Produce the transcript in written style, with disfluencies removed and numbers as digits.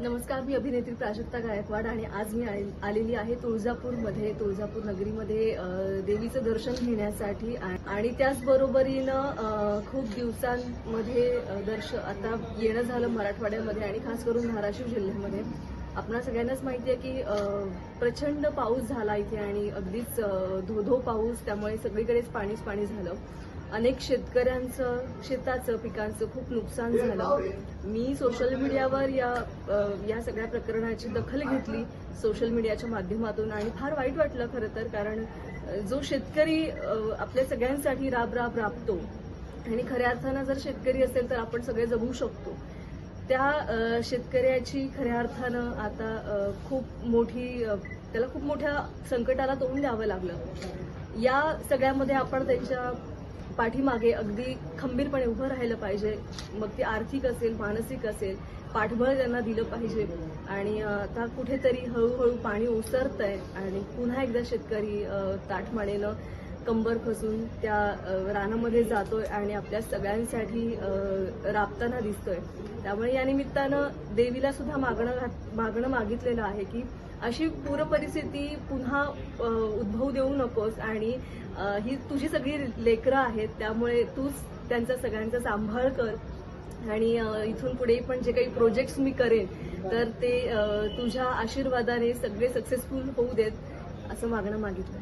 नमस्कार, मी अभिनेत्री प्राजक्ता गायकवाड आणि आज मी आलेली आहे तुळजापूरमध्ये, तुळजापूर नगरीमध्ये देवीचं दर्शन घेण्यासाठी आणि त्याचबरोबरीनं खूप दिवसांमध्ये आता येणं झालं मराठवाड्यामध्ये आणि खास करून धाराशिव जिल्ह्यामध्ये. आपणा सगळ्यांनाच माहिती आहे की प्रचंड पाऊस झाला इथे आणि अगदीच धो पाऊस, त्यामुळे सगळीकडेच पाणीच पाणी झालं. अनेक शेतकऱ्यांचं शेताचं पिकांचं खूप नुकसान झालं. मी सोशल मीडियावर या सगळ्या प्रकरणाची दखल घेतली सोशल मीडियाच्या माध्यमातून आणि फार वाईट वाटलं खरं तर, कारण जो शेतकरी आपल्या सगळ्यांसाठी राबतो आणि खऱ्या अर्थानं जर शेतकरी असेल तर आपण सगळे जगू शकतो. त्या शेतकऱ्याची खऱ्या अर्थानं आता त्याला खूप मोठ्या संकटाला तोंड द्यावं लागलं. या सगळ्यामध्ये आपण त्यांच्या पाठीमागे अगदी खंबीरपणे उभं राहिलं पाहिजे. मग ते आर्थिक असेल, मानसिक असेल, पाठबळ त्यांना दिलं पाहिजे. आणि आता कुठेतरी हळूहळू पाणी ओसरतंय आणि पुन्हा एकदा शेतकरी ताठमानेनं कंबर फसून त्या रानामध्ये जातोय आणि आपल्या सगळ्यांसाठी राबताना दिसतोय. त्यामुळे या निमित्तानं देवीला सुद्धा मागणं मागितलेलं आहे की अशी पूर परिस्थिती पुन्हा उद्भवू देऊ नकोस आणि ही तुझी सगळी लेकरं आहेत, त्यामुळे तूच त्यांचा सगळ्यांचा सांभाळ कर आणि इथून पुढे पण जे काही प्रोजेक्ट्स मी करेन तर ते तुझ्या आशीर्वादाने सगळे सक्सेसफुल होऊ देत, असं मागणं मागितलं.